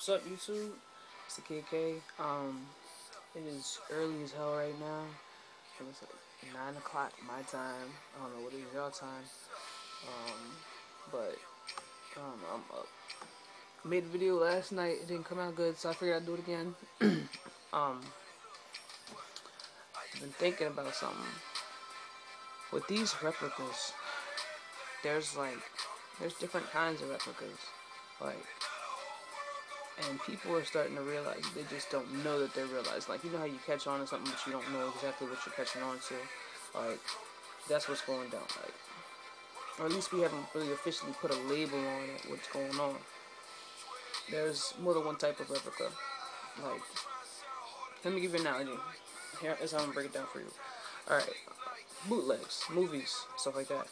What's up, YouTube? It's the KK. It is early as hell right now. It's like 9 o'clock my time. I don't know what it is your time. But I don't know, I'm up. I made a video last night. It didn't come out good, so I figured I'd do it again. I've been thinking about something. With these replicas, there's different kinds of replicas. And people are starting to realize, they just don't know that they're realizing. Like, you know how you catch on to something, but you don't know exactly what you're catching on to? Like, that's what's going down. Like, or at least we haven't really officially put a label on it, what's going on. There's more than one type of replica. Like, let me give you an analogy. Here is how I'm going to break it down for you. Alright, bootlegs, movies, stuff like that.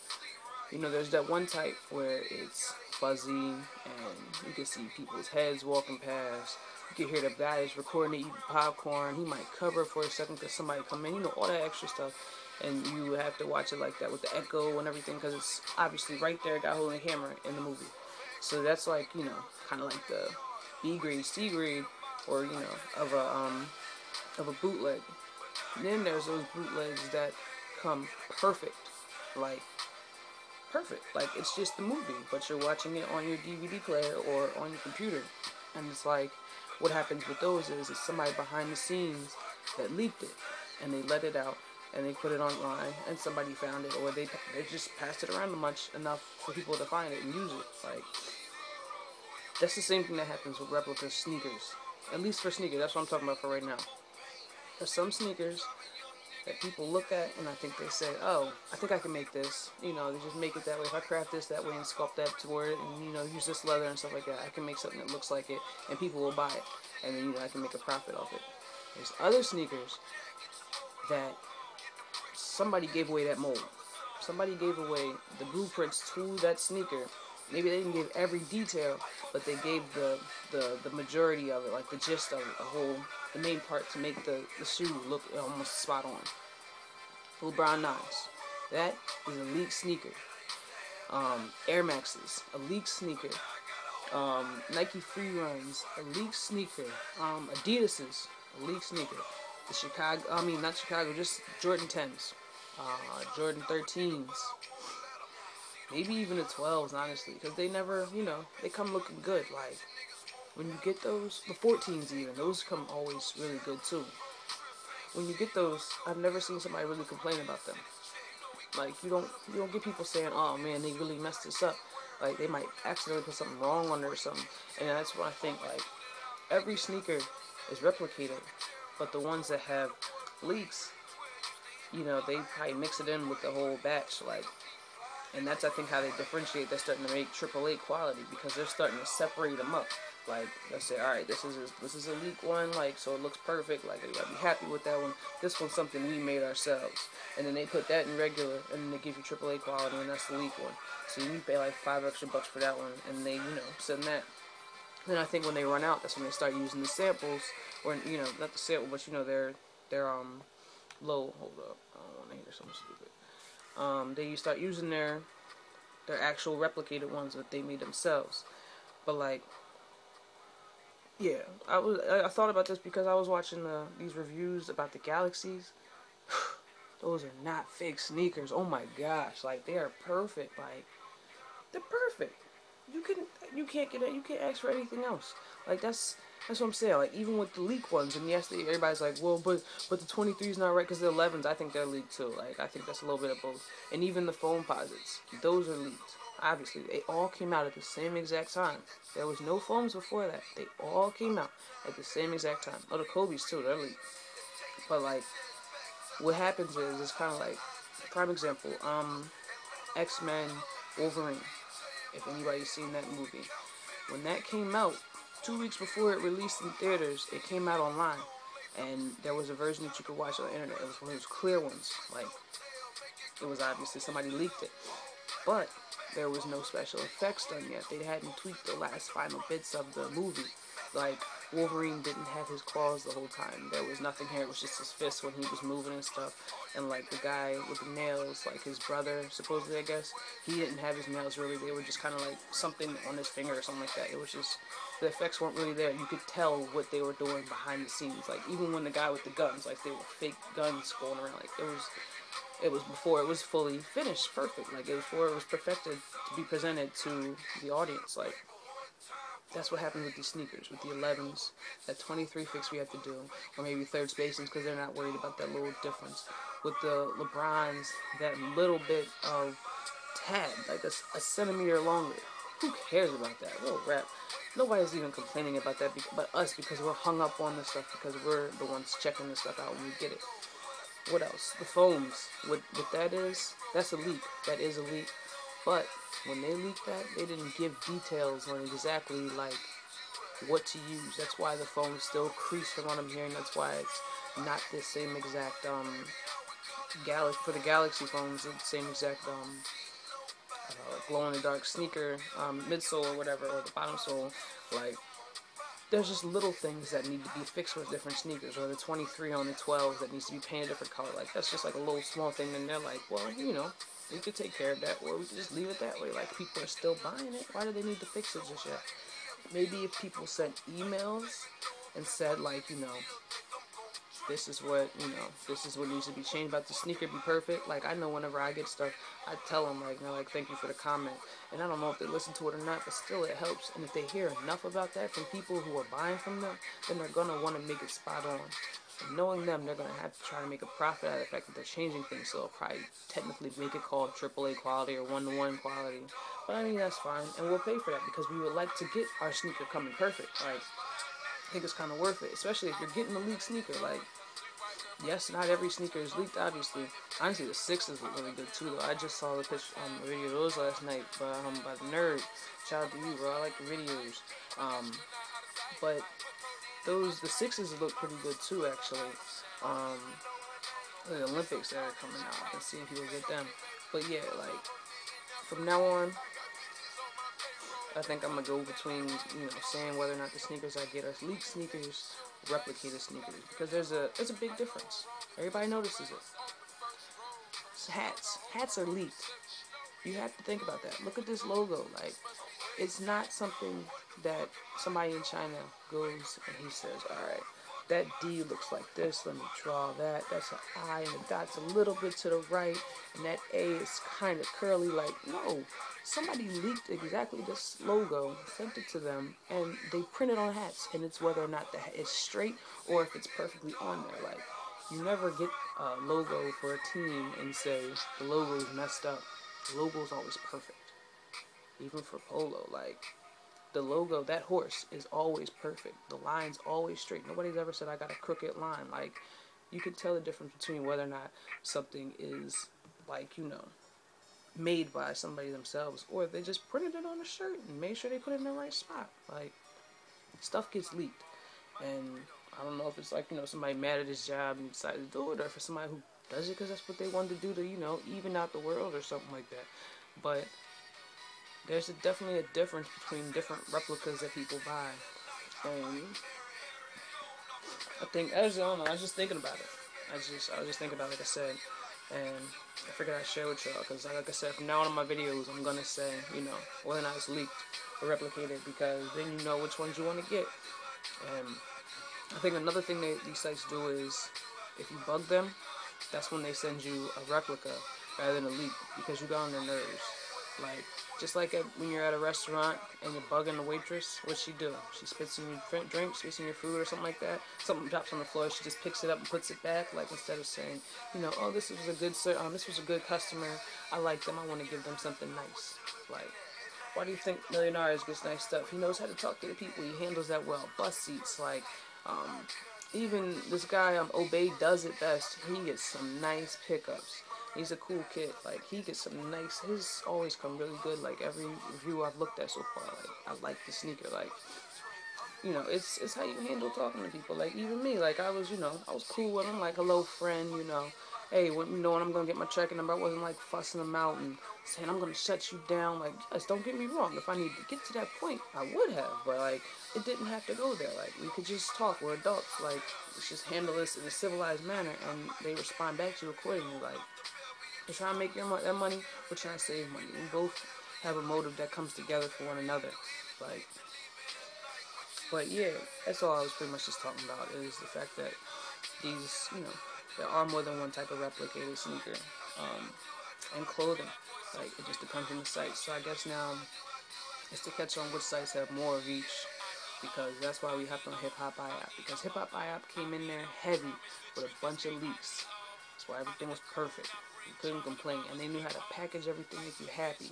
You know, there's that one type where it's fuzzy and you can see people's heads walking past. You can hear the guy is recording eating popcorn. He might cover for a second because somebody come in. You know, all that extra stuff. And you have to watch it like that with the echo and everything because it's obviously right there, guy holding a camera in the movie. So that's like, you know, kind of like the B grade, C grade, or, you know, of a bootleg. And then there's those bootlegs that come perfect. Like, perfect. Like, it's just the movie, but you're watching it on your DVD player or on your computer. And it's like, what happens with those is it's somebody behind the scenes that leaked it, and they let it out, and they put it online, and somebody found it, or they just passed it around much enough for people to find it and use it. Like, that's the same thing that happens with replica sneakers. At least for sneakers, that's what I'm talking about for right now. There's some sneakers that people look at and I think they say, oh, I think I can make this. You know, they just make it that way. If I craft this that way and sculpt that toward it and, you know, use this leather and stuff like that, I can make something that looks like it and people will buy it. And then, you know, I can make a profit off it. There's other sneakers that somebody gave away that mold. Somebody gave away the blueprints to that sneaker. Maybe they didn't give every detail, but they gave the majority of it, like the gist of it, the main part to make the shoe look almost spot on. LeBron 9s. That is a leaked sneaker. Air Maxes, a leaked sneaker. Nike Free Runs, a leaked sneaker. Adidas's, a leaked sneaker. Not Chicago, just Jordan 10s. Jordan 13s. Maybe even the 12s, honestly, because they never, you know, they come looking good. Like, when you get those, the 14s even, those come always really good too. When you get those, I've never seen somebody really complain about them. Like, you don't get people saying, oh man, they really messed this up. Like, they might accidentally put something wrong on it or something. And that's what I think, like, every sneaker is replicated, but the ones that have leaks, you know, they probably mix it in with the whole batch, like. And that's, I think, how they differentiate. They're starting to make AAA quality because they're starting to separate them up. Like, they'll say, all right, this is a leak one, like, so it looks perfect. Like, you gotta be happy with that one. This one's something we made ourselves. And then they put that in regular, and then they give you AAA quality, and that's the leak one. So you pay like $5 extra for that one, and they, you know, send that. Then I think when they run out, that's when they start using the samples, or, you know, not the sample, but, you know, their low. Hold up, I don't want to hear something stupid. They start using their actual replicated ones that they made themselves. But like, yeah, I thought about this because I was watching these reviews about the Galaxies. Those are not fake sneakers. Oh my gosh, like, they are perfect. Like, they're perfect. You can't ask for anything else. Like, that's what I'm saying. Like, even with the leak ones, and yes, everybody's like, well, but the 23's not right because the 11s, I think they're leaked too. Like, I think that's a little bit of both. And even the foam posits, those are leaked. Obviously, they all came out at the same exact time. There was no foams before that. They all came out at the same exact time. Oh, the Kobe's too, they're leaked. But like, what happens is, it's kind of like, prime example, X-Men Wolverine. If anybody's seen that movie, when that came out, 2 weeks before it released in theaters, it came out online, and there was a version that you could watch on the internet. It was one of those clear ones. Like, it was obviously somebody leaked it, but there was no special effects done yet. They hadn't tweaked the last final bits of the movie. Like, Wolverine didn't have his claws the whole time. There was nothing here. It was just his fists when he was moving and stuff. And like the guy with the nails, like his brother, supposedly, I guess, he didn't have his nails really. They were just kind of like something on his finger or something like that. It was just, the effects weren't really there. You could tell what they were doing behind the scenes. Like even when the guy with the guns, like they were fake guns going around. Like it was before it was fully finished, perfect. Like it was before it was perfected to be presented to the audience. Like that's what happened with these sneakers, with the 11s, that 23 fix we have to do, or maybe third spacings because they're not worried about that little difference. With the LeBrons, that little bit of tab, like a centimeter longer. Who cares about that? Little rap. Nobody's even complaining about that but us, because we're hung up on this stuff, because we're the ones checking this stuff out when we get it. What else? The foams. What that is, that's a leak. That is a leak. But when they leaked that, they didn't give details on exactly like what to use. That's why the foam is still creased from what I'm hearing. That's why it's not the same exact for the Galaxy foams, it's the same exact glow in the dark sneaker midsole or whatever, or the bottom sole. Like there's just little things that need to be fixed with different sneakers, or the 23 on the 12 that needs to be painted a different color. Like that's just like a little small thing, and they're like, well, you know, we could take care of that, or we could just leave it that way. Like people are still buying it. Why do they need to fix it just yet? Maybe if people sent emails and said like, you know, this is what needs to be changed about the sneaker, be perfect. Like I know whenever I get stuff, I tell them like, you know, like thank you for the comment. And I don't know if they listen to it or not, but still it helps. And if they hear enough about that from people who are buying from them, then they're gonna want to make it spot on. And knowing them, they're gonna have to try to make a profit out of the fact that they're changing things. So they'll probably technically make it called AAA quality or 1-to-1 quality. But I mean that's fine, and we'll pay for that because we would like to get our sneaker coming perfect. Like I think it's kind of worth it, especially if you're getting a leaked sneaker. Like, yes, not every sneaker is leaked, obviously. Honestly, the 6s look really good too, though. I just saw the picture, a video of those last night by the Nerd. Shout out to you, bro. I like the videos. But the 6s look pretty good too, actually. The Olympics that are coming out, I've been seeing people get them. But yeah, like from now on, I think I'm gonna go between, you know, saying whether or not the sneakers I get are leaked sneakers, replicated sneakers, because there's a big difference. Everybody notices it. It's hats are leaked. You have to think about that. Look at this logo. Like, it's not something that somebody in China goes and he says, all right, that D looks like this, let me draw that. That's an I, and the dot's a little bit to the right, and that A is kind of curly. Like, no. Somebody leaked exactly this logo, sent it to them, and they printed on hats, and it's whether or not the hat is straight or if it's perfectly on there. Like, you never get a logo for a team and say the logo is messed up. The logo is always perfect. Even for polo, like, the logo, that horse is always perfect. The line's always straight. Nobody's ever said I got a crooked line. Like, you can tell the difference between whether or not something is, like, you know, made by somebody themselves, or they just printed it on a shirt and made sure they put it in the right spot. Like, stuff gets leaked, and I don't know if it's like, you know, somebody mad at his job and decided to do it, or for somebody who does it because that's what they wanted to do to, you know, even out the world or something like that. But there's definitely a difference between different replicas that people buy, and I think, I don't know, I was just thinking about it. I was just thinking about it, like I said. And I figured I'd share with y'all, because like I said, from now on in my videos, I'm going to say, you know, whether or not it's leaked or replicated, because then you know which ones you want to get. And I think another thing that these sites do is, if you bug them, that's when they send you a replica rather than a leak, because you got on their nerves. Like, just like when you're at a restaurant and you're bugging the waitress, what's she do? She spits in your drink, spits in your food or something like that. Something drops on the floor, she just picks it up and puts it back. Like, instead of saying, you know, oh, this was a good customer, I like them, I want to give them something nice. Like, why do you think Millionaires gets nice stuff? He knows how to talk to the people. He handles that well. Bus seats, like, even this guy, Obey does it best. He gets some nice pickups. He's a cool kid. Like, he gets some nice, his always come really good. Like, every review I've looked at so far, like, I like the sneaker. Like, you know, it's how you handle talking to people. Like, even me, like, I was cool with him. Like, hello, friend, you know. Hey, when I'm going to get my checking number, I wasn't, like, fussing him out and saying I'm gonna shut you down. Like, just don't get me wrong. If I needed to get to that point, I would have. But like, it didn't have to go there. Like, we could just talk. We're adults. Like, let's just handle this in a civilized manner, and they respond back to you accordingly. Like, we're trying to make that money. We're trying to save money. We both have a motive that comes together for one another. Like, but yeah, that's all I was pretty much just talking about, is the fact that these, there are more than one type of replicated sneaker, and clothing. Like, it just depends on the site. So I guess now it's to catch on which sites have more of each, because that's why we hopped on Hip Hop IAP, because Hip Hop IAP came in there heavy with a bunch of leaks. That's why everything was perfect. You couldn't complain, and they knew how to package everything, make you happy.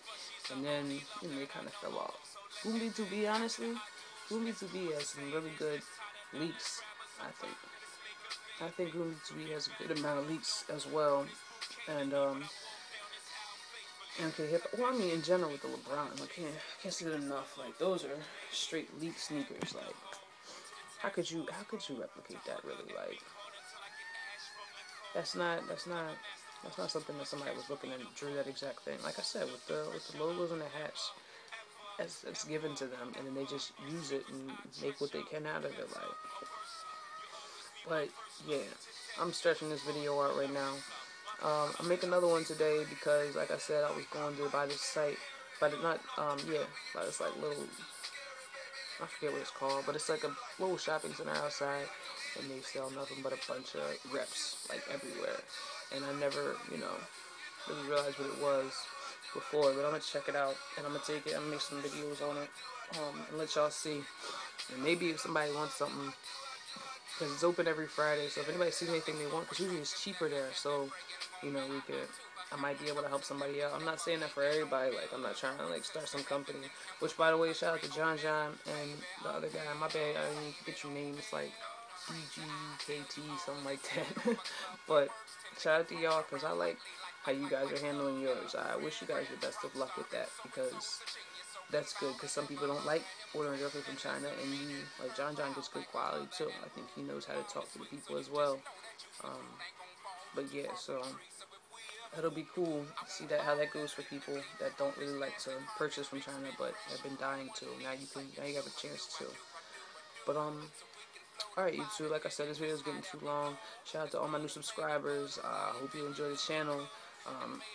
And then, they kind of fell off. Boom B2B, honestly, Boom B2B has some really good leaks, I think. I think Boom B2B has a good amount of leaks as well. And, okay, well, I mean, in general with the LeBron, I can't say that enough. Like, those are straight leak sneakers. Like, how could you replicate that, really? Like, that's not something that somebody was looking and drew that exact thing. Like I said, with the logos and the hats, it's given to them, and then they just use it and make what they can out of it. Like, but yeah, I'm stretching this video out right now. I'll make another one today because, like I said, I was going to buy this site, but it's not, by this like little, I forget what it's called, but it's like a little shopping center outside, and they sell nothing but a bunch of reps, like, everywhere. And I never, really realized what it was before, but I'm gonna check it out, and I'm gonna take it, I'm gonna make some videos on it, and let y'all see. And maybe if somebody wants something, because it's open every Friday, so if anybody sees anything they want, because usually it's cheaper there, so, I might be able to help somebody out. I'm not saying that for everybody. Like, I'm not trying to, like, start some company. Which, by the way, shout out to John and the other guy. My bad, I didn't get your name. It's like DGKT, something like that. But shout out to y'all, because I like how you guys are handling yours. I wish you guys the best of luck with that, because that's good. Because some people don't like ordering directly from China, and like John gets good quality too. I think he knows how to talk to the people as well. But yeah, so that'll be cool to see how that goes for people that don't really like to purchase from China but have been dying to. Now you have a chance to. But alright, YouTube, like I said, this video is getting too long. Shout out to all my new subscribers. Hope you enjoy the channel.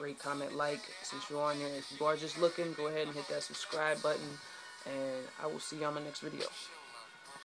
Rate, comment, like, since you're on here. If you are just looking, go ahead and hit that subscribe button, and I will see you on my next video.